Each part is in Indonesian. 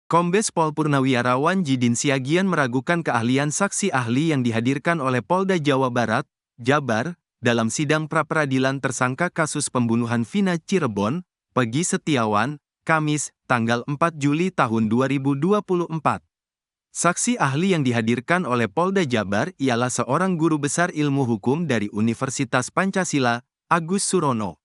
Kombes Pol Purnawirawan Jidin Siagian meragukan keahlian saksi ahli yang dihadirkan oleh Polda Jawa Barat, Jabar, dalam sidang pra-peradilan tersangka kasus pembunuhan Vina Cirebon, Peggy Setiawan, Kamis, tanggal 4 Juli tahun 2024. Saksi ahli yang dihadirkan oleh Polda Jabar ialah seorang guru besar ilmu hukum dari Universitas Pancasila, Agus Surono.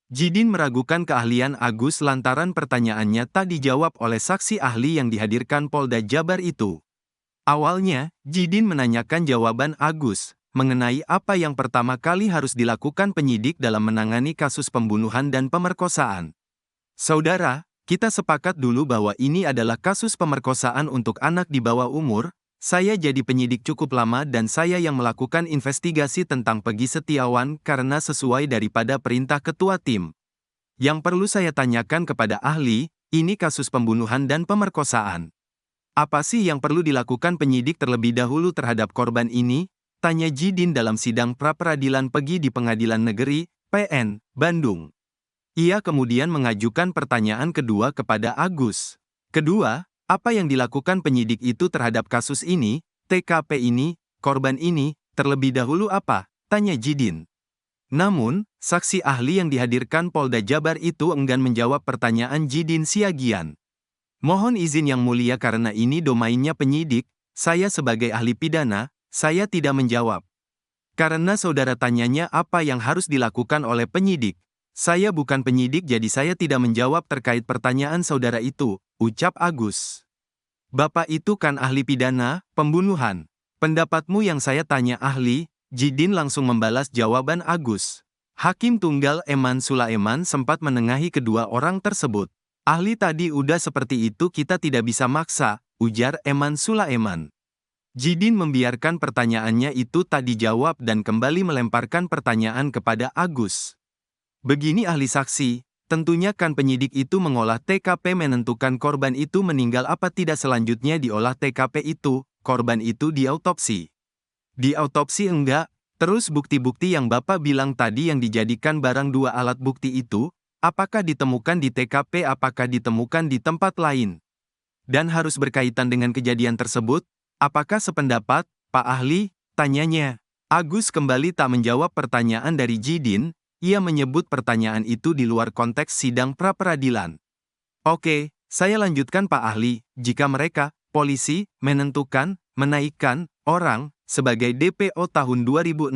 Jidin meragukan keahlian Agus lantaran pertanyaannya tak dijawab oleh saksi ahli yang dihadirkan Polda Jabar itu. Awalnya, Jidin menanyakan jawaban Agus mengenai apa yang pertama kali harus dilakukan penyidik dalam menangani kasus pembunuhan dan pemerkosaan. Saudara, kita sepakat dulu bahwa ini adalah kasus pemerkosaan untuk anak di bawah umur. Saya jadi penyidik cukup lama dan saya yang melakukan investigasi tentang Peggy Setiawan karena sesuai daripada perintah ketua tim. Yang perlu saya tanyakan kepada ahli, ini kasus pembunuhan dan pemerkosaan. Apa sih yang perlu dilakukan penyidik terlebih dahulu terhadap korban ini? Tanya Jidin dalam sidang pra-peradilan Peggy di Pengadilan Negeri, PN, Bandung. Ia kemudian mengajukan pertanyaan kedua kepada Agus. Kedua, apa yang dilakukan penyidik itu terhadap kasus ini, TKP ini, korban ini, terlebih dahulu apa? Tanya Jidin. Namun, saksi ahli yang dihadirkan Polda Jabar itu enggan menjawab pertanyaan Jidin Siagian. Mohon izin yang mulia karena ini domainnya penyidik, saya sebagai ahli pidana, saya tidak menjawab. Karena saudara tanyanya apa yang harus dilakukan oleh penyidik. Saya bukan penyidik jadi saya tidak menjawab terkait pertanyaan saudara itu, ucap Agus. Bapak itu kan ahli pidana, pembunuhan. Pendapatmu yang saya tanya ahli, Jidin langsung membalas jawaban Agus. Hakim Tunggal Eman Sulaiman sempat menengahi kedua orang tersebut. Ahli tadi udah seperti itu kita tidak bisa maksa, ujar Eman Sulaiman. Jidin membiarkan pertanyaannya itu tak dijawab dan kembali melemparkan pertanyaan kepada Agus. Begini ahli saksi, tentunya kan penyidik itu mengolah TKP menentukan korban itu meninggal apa tidak selanjutnya diolah TKP itu, korban itu diautopsi. Diautopsi enggak, terus bukti-bukti yang Bapak bilang tadi yang dijadikan barang dua alat bukti itu, apakah ditemukan di TKP apakah ditemukan di tempat lain? Dan harus berkaitan dengan kejadian tersebut, apakah sependapat, Pak Ahli? Tanyanya. Agus kembali tak menjawab pertanyaan dari Jidin. Ia menyebut pertanyaan itu di luar konteks sidang pra-peradilan. Oke, saya lanjutkan Pak Ahli, jika mereka, polisi, menentukan, menaikkan, orang, sebagai DPO tahun 2016,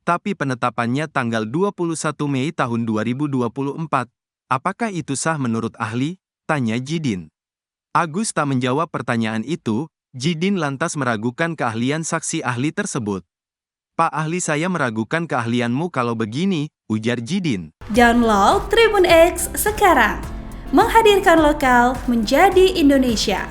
tapi penetapannya tanggal 21 Mei tahun 2024, apakah itu sah menurut ahli? Tanya Jidin. Agus tak menjawab pertanyaan itu, Jidin lantas meragukan keahlian saksi ahli tersebut. Pak Ahli saya meragukan keahlianmu kalau begini, ujar Jidin. Download Tribun X sekarang, menghadirkan lokal menjadi Indonesia.